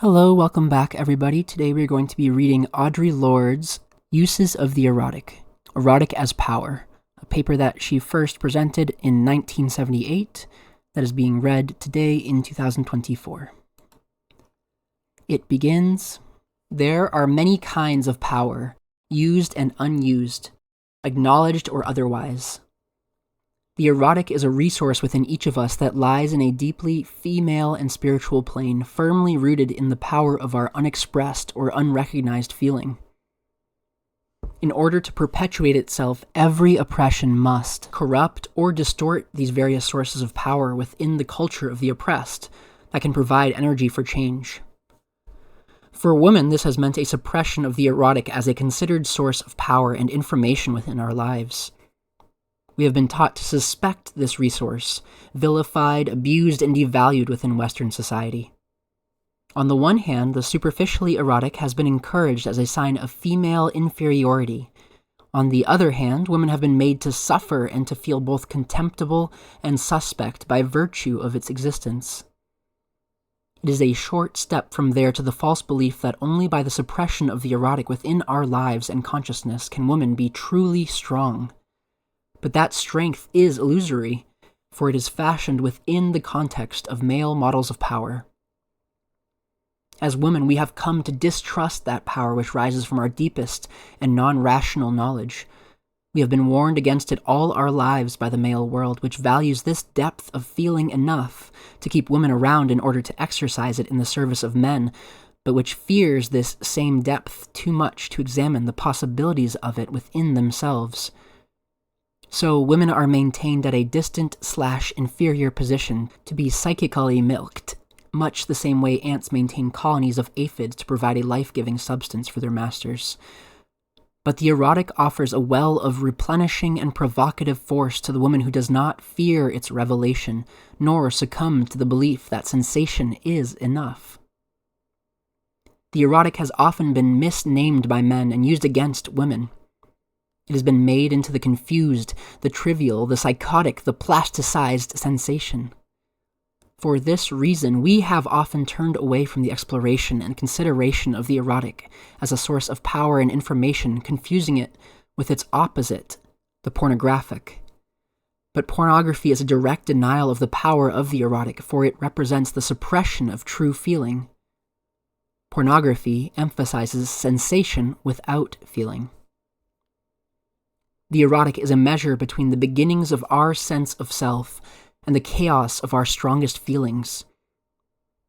Hello, welcome back everybody. Today we're going to be reading Audre Lorde's Uses of the Erotic as Power, a paper that she first presented in 1978 that is being read today in 2024. It begins, "There are many kinds of power, used and unused, acknowledged or otherwise. The erotic is a resource within each of us that lies in a deeply female and spiritual plane, firmly rooted in the power of our unexpressed or unrecognized feeling. In order to perpetuate itself, every oppression must corrupt or distort these various sources of power within the culture of the oppressed that can provide energy for change. For women, this has meant a suppression of the erotic as a considered source of power and information within our lives. We have been taught to suspect this resource, vilified, abused, and devalued within Western society. On the one hand, the superficially erotic has been encouraged as a sign of female inferiority. On the other hand, women have been made to suffer and to feel both contemptible and suspect by virtue of its existence. It is a short step from there to the false belief that only by the suppression of the erotic within our lives and consciousness can women be truly strong. But that strength is illusory, for it is fashioned within the context of male models of power. As women, we have come to distrust that power which rises from our deepest and non-rational knowledge. We have been warned against it all our lives by the male world, which values this depth of feeling enough to keep women around in order to exercise it in the service of men, but which fears this same depth too much to examine the possibilities of it within themselves. So women are maintained at a distant/inferior position to be psychically milked, much the same way ants maintain colonies of aphids to provide a life-giving substance for their masters. But the erotic offers a well of replenishing and provocative force to the woman who does not fear its revelation, nor succumb to the belief that sensation is enough. The erotic has often been misnamed by men and used against women. It has been made into the confused, the trivial, the psychotic, the plasticized sensation. For this reason, we have often turned away from the exploration and consideration of the erotic as a source of power and information, confusing it with its opposite, the pornographic. But pornography is a direct denial of the power of the erotic, for it represents the suppression of true feeling. Pornography emphasizes sensation without feeling. The erotic is a measure between the beginnings of our sense of self and the chaos of our strongest feelings.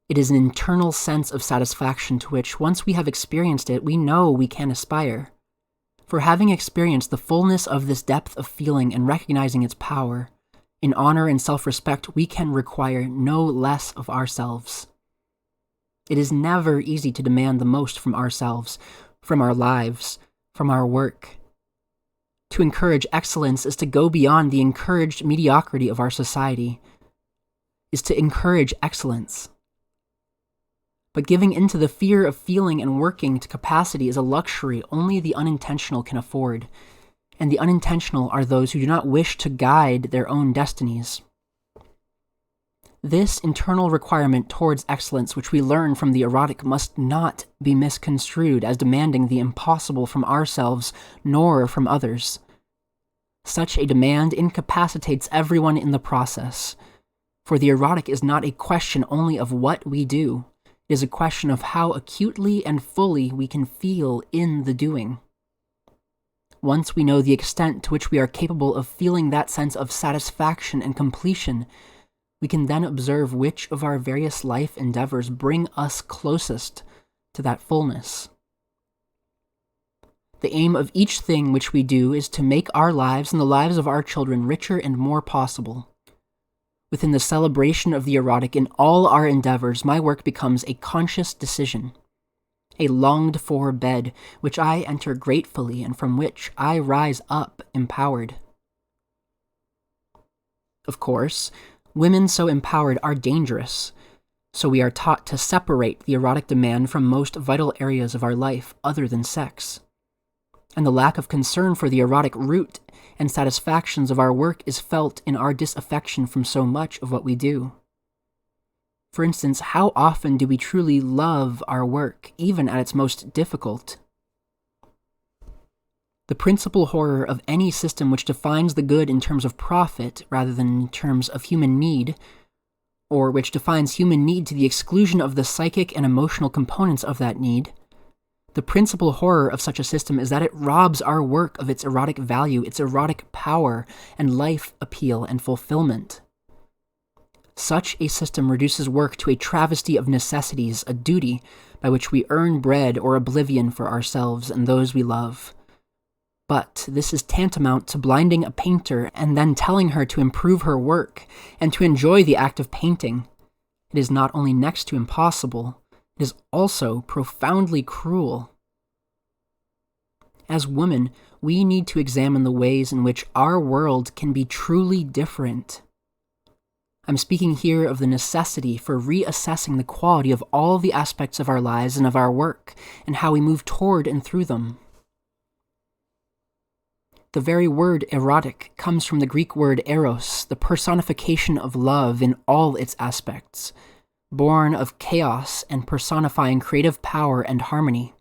It is an internal sense of satisfaction to which, once we have experienced it, we know we can aspire. For having experienced the fullness of this depth of feeling and recognizing its power, in honor and self-respect, we can require no less of ourselves. It is never easy to demand the most from ourselves, from our lives, from our work. To encourage excellence is to go beyond the encouraged mediocrity of our society, is to encourage excellence. But giving into the fear of feeling and working to capacity is a luxury only the unintentional can afford, and the unintentional are those who do not wish to guide their own destinies. This internal requirement towards excellence which we learn from the erotic must not be misconstrued as demanding the impossible from ourselves nor from others. Such a demand incapacitates everyone in the process, for the erotic is not a question only of what we do, it is a question of how acutely and fully we can feel in the doing. Once we know the extent to which we are capable of feeling that sense of satisfaction and completion, we can then observe which of our various life endeavors bring us closest to that fullness. The aim of each thing which we do is to make our lives and the lives of our children richer and more possible. Within the celebration of the erotic in all our endeavors, my work becomes a conscious decision, a longed-for bed which I enter gratefully and from which I rise up empowered. Of course, women so empowered are dangerous, so we are taught to separate the erotic demand from most vital areas of our life other than sex. And the lack of concern for the erotic root and satisfactions of our work is felt in our disaffection from so much of what we do. For instance, how often do we truly love our work, even at its most difficult? The principal horror of any system which defines the good in terms of profit rather than in terms of human need, or which defines human need to the exclusion of the psychic and emotional components of that need, the principal horror of such a system is that it robs our work of its erotic value, its erotic power, and life appeal and fulfillment. Such a system reduces work to a travesty of necessities, a duty by which we earn bread or oblivion for ourselves and those we love. But this is tantamount to blinding a painter and then telling her to improve her work and to enjoy the act of painting. It is not only next to impossible, it is also profoundly cruel. As women, we need to examine the ways in which our world can be truly different. I'm speaking here of the necessity for reassessing the quality of all the aspects of our lives and of our work, and how we move toward and through them. The very word erotic comes from the Greek word eros, the personification of love in all its aspects, born of chaos and personifying creative power and harmony.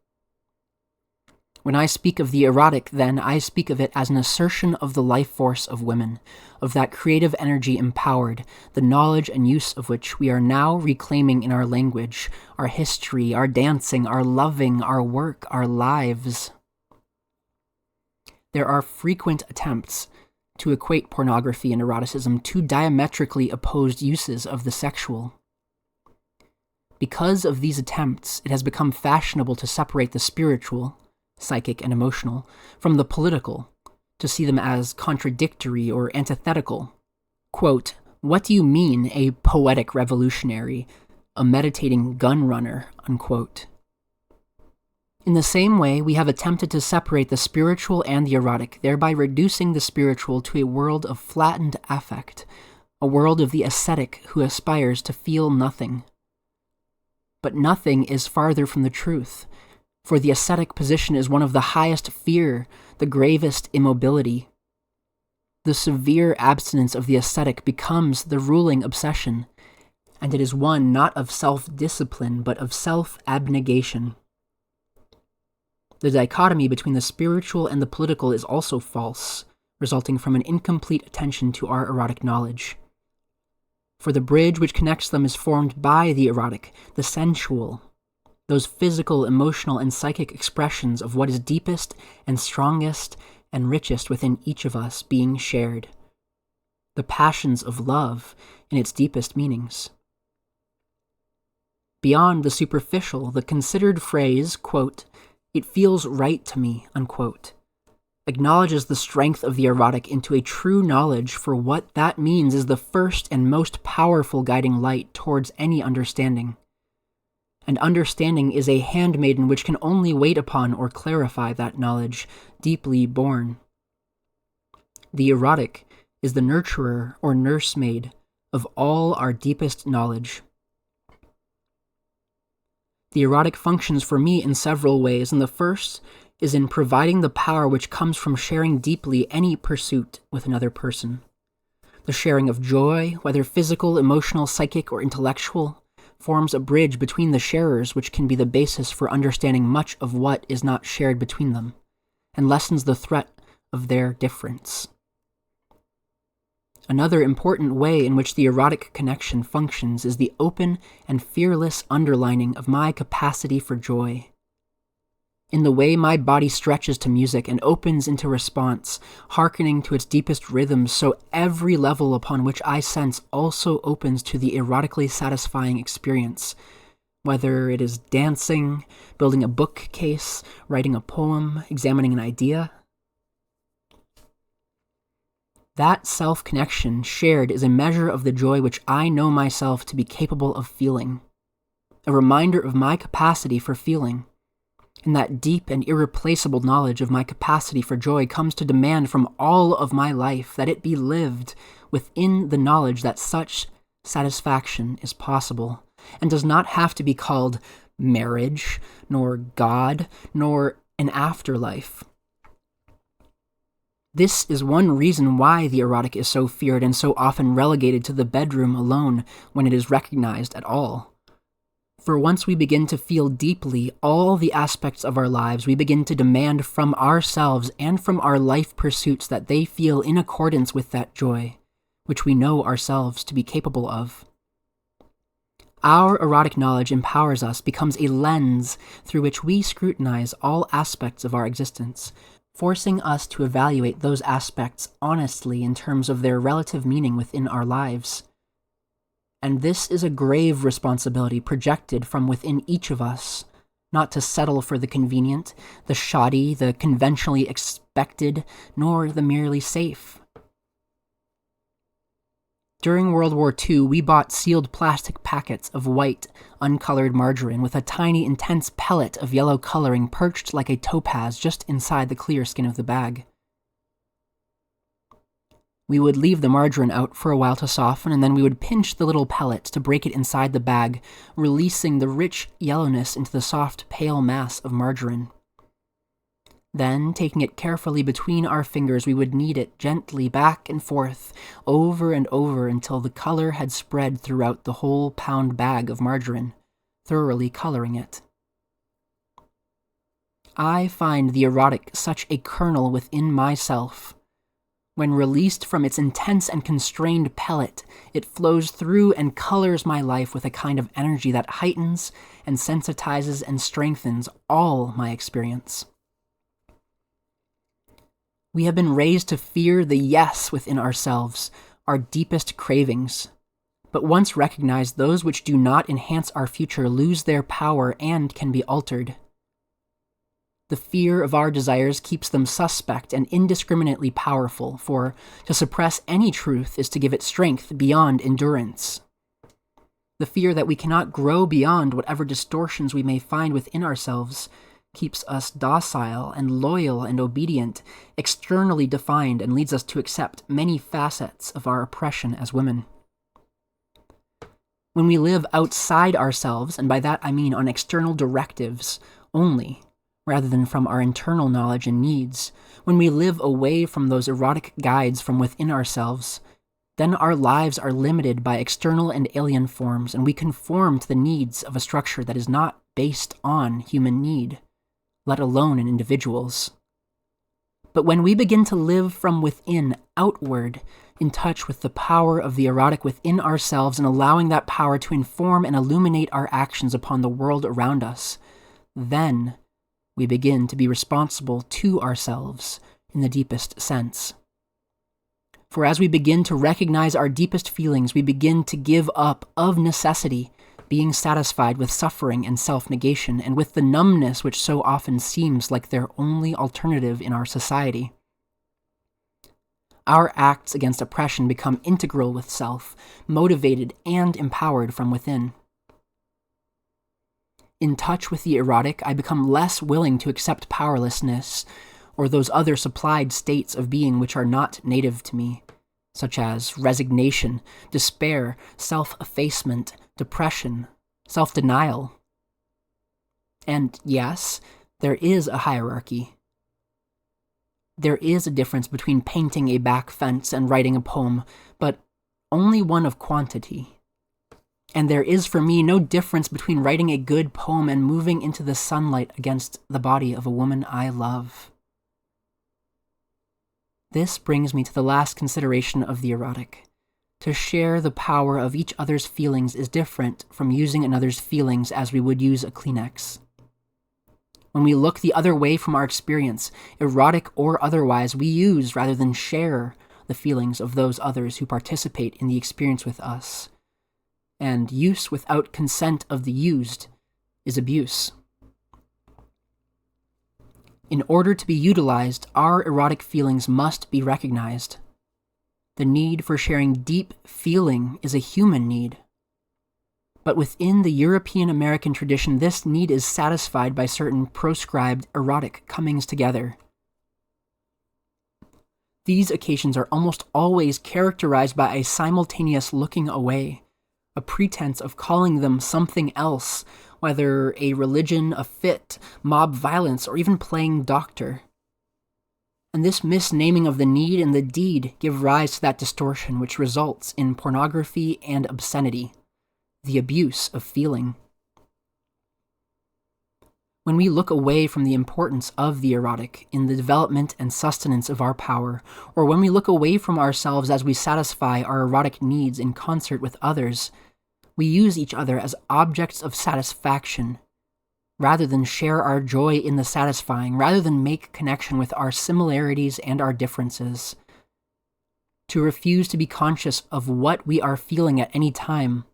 When I speak of the erotic, then, I speak of it as an assertion of the life force of women, of that creative energy empowered, the knowledge and use of which we are now reclaiming in our language, our history, our dancing, our loving, our work, our lives. There are frequent attempts to equate pornography and eroticism, two diametrically opposed uses of the sexual. Because of these attempts, it has become fashionable to separate the spiritual, psychic and emotional, from the political, to see them as contradictory or antithetical. Quote, "What do you mean, a poetic revolutionary, a meditating gun runner?" Unquote. In the same way, we have attempted to separate the spiritual and the erotic, thereby reducing the spiritual to a world of flattened affect, a world of the ascetic who aspires to feel nothing. But nothing is farther from the truth, for the ascetic position is one of the highest fear, the gravest immobility. The severe abstinence of the ascetic becomes the ruling obsession, and it is one not of self-discipline, but of self-abnegation. The dichotomy between the spiritual and the political is also false, resulting from an incomplete attention to our erotic knowledge. For the bridge which connects them is formed by the erotic, the sensual, those physical, emotional, and psychic expressions of what is deepest and strongest and richest within each of us being shared. The passions of love in its deepest meanings. Beyond the superficial, the considered phrase, quote, "It feels right to me," unquote, acknowledges the strength of the erotic into a true knowledge, for what that means is the first and most powerful guiding light towards any understanding. And understanding is a handmaiden which can only wait upon or clarify that knowledge, deeply born. The erotic is the nurturer or nursemaid of all our deepest knowledge. The erotic functions for me in several ways, and the first is in providing the power which comes from sharing deeply any pursuit with another person. The sharing of joy, whether physical, emotional, psychic, or intellectual, forms a bridge between the sharers which can be the basis for understanding much of what is not shared between them, and lessens the threat of their difference. Another important way in which the erotic connection functions is the open and fearless underlining of my capacity for joy. In the way my body stretches to music and opens into response, hearkening to its deepest rhythms, so every level upon which I sense also opens to the erotically satisfying experience, whether it is dancing, building a bookcase, writing a poem, examining an idea. That self-connection shared is a measure of the joy which I know myself to be capable of feeling, a reminder of my capacity for feeling. And that deep and irreplaceable knowledge of my capacity for joy comes to demand from all of my life that it be lived within the knowledge that such satisfaction is possible, and does not have to be called marriage, nor God, nor an afterlife. This is one reason why the erotic is so feared and so often relegated to the bedroom alone when it is recognized at all. For once we begin to feel deeply all the aspects of our lives, we begin to demand from ourselves and from our life pursuits that they feel in accordance with that joy, which we know ourselves to be capable of. Our erotic knowledge empowers us, becomes a lens through which we scrutinize all aspects of our existence, forcing us to evaluate those aspects honestly in terms of their relative meaning within our lives. And this is a grave responsibility projected from within each of us, not to settle for the convenient, the shoddy, the conventionally expected, nor the merely safe. During World War II, we bought sealed plastic packets of white, uncolored margarine with a tiny, intense pellet of yellow coloring perched like a topaz just inside the clear skin of the bag. We would leave the margarine out for a while to soften, and then we would pinch the little pellet to break it inside the bag, releasing the rich yellowness into the soft, pale mass of margarine. Then, taking it carefully between our fingers, we would knead it gently back and forth, over and over until the color had spread throughout the whole pound bag of margarine, thoroughly coloring it. I find the erotic such a kernel within myself. When released from its intense and constrained pellet, it flows through and colors my life with a kind of energy that heightens and sensitizes and strengthens all my experience. We have been raised to fear the yes within ourselves, our deepest cravings. But once recognized, those which do not enhance our future lose their power and can be altered. The fear of our desires keeps them suspect and indiscriminately powerful, for to suppress any truth is to give it strength beyond endurance. The fear that we cannot grow beyond whatever distortions we may find within ourselves keeps us docile and loyal and obedient, externally defined, and leads us to accept many facets of our oppression as women. When we live outside ourselves, and by that I mean on external directives only, rather than from our internal knowledge and needs, when we live away from those erotic guides from within ourselves, then our lives are limited by external and alien forms, and we conform to the needs of a structure that is not based on human need, let alone in individuals. But when we begin to live from within outward, in touch with the power of the erotic within ourselves and allowing that power to inform and illuminate our actions upon the world around us, then we begin to be responsible to ourselves in the deepest sense. For as we begin to recognize our deepest feelings, we begin to give up, of necessity, being satisfied with suffering and self-negation, and with the numbness which so often seems like their only alternative in our society. Our acts against oppression become integral with self, motivated and empowered from within. In touch with the erotic, I become less willing to accept powerlessness or those other supplied states of being which are not native to me, such as resignation, despair, self-effacement, depression, self-denial. And yes, there is a hierarchy. There is a difference between painting a back fence and writing a poem, but only one of quantity. And there is for me no difference between writing a good poem and moving into the sunlight against the body of a woman I love. This brings me to the last consideration of the erotic. To share the power of each other's feelings is different from using another's feelings as we would use a Kleenex. When we look the other way from our experience, erotic or otherwise, we use rather than share the feelings of those others who participate in the experience with us. And use without consent of the used is abuse. In order to be utilized, our erotic feelings must be recognized. The need for sharing deep feeling is a human need. But within the European-American tradition, this need is satisfied by certain proscribed erotic comings together. These occasions are almost always characterized by a simultaneous looking away, a pretense of calling them something else, whether a religion, a fit, mob violence, or even playing doctor. And this misnaming of the need and the deed give rise to that distortion which results in pornography and obscenity, the abuse of feeling. When we look away from the importance of the erotic in the development and sustenance of our power, or when we look away from ourselves as we satisfy our erotic needs in concert with others, we use each other as objects of satisfaction, rather than share our joy in the satisfying, rather than make connection with our similarities and our differences. To refuse to be conscious of what we are feeling at any time,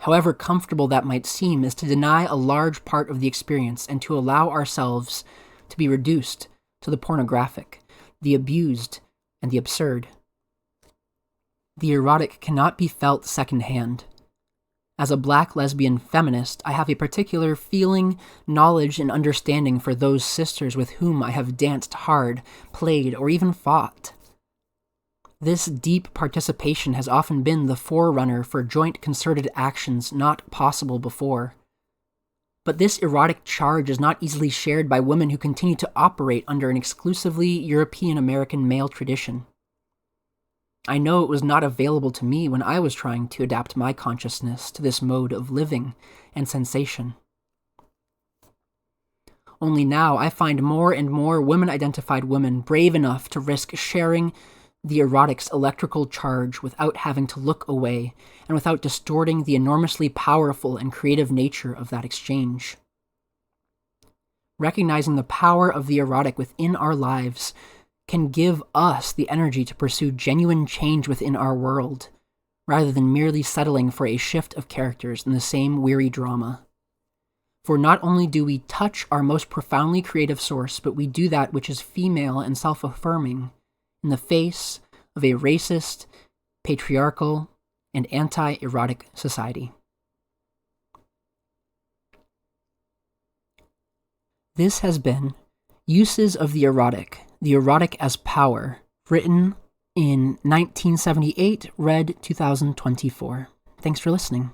however comfortable that might seem, is to deny a large part of the experience and to allow ourselves to be reduced to the pornographic, the abused, and the absurd. The erotic cannot be felt secondhand. As a Black lesbian feminist, I have a particular feeling, knowledge, and understanding for those sisters with whom I have danced hard, played, or even fought. This deep participation has often been the forerunner for joint concerted actions not possible before. But this erotic charge is not easily shared by women who continue to operate under an exclusively European-American male tradition. I know it was not available to me when I was trying to adapt my consciousness to this mode of living and sensation. Only now I find more and more women-identified women brave enough to risk sharing the erotic's electrical charge without having to look away and without distorting the enormously powerful and creative nature of that exchange. Recognizing the power of the erotic within our lives can give us the energy to pursue genuine change within our world, rather than merely settling for a shift of characters in the same weary drama. For not only do we touch our most profoundly creative source, but we do that which is female and self-affirming in the face of a racist, patriarchal, and anti-erotic society. This has been Uses of the Erotic as Power, written in 1978, read 2024. Thanks for listening.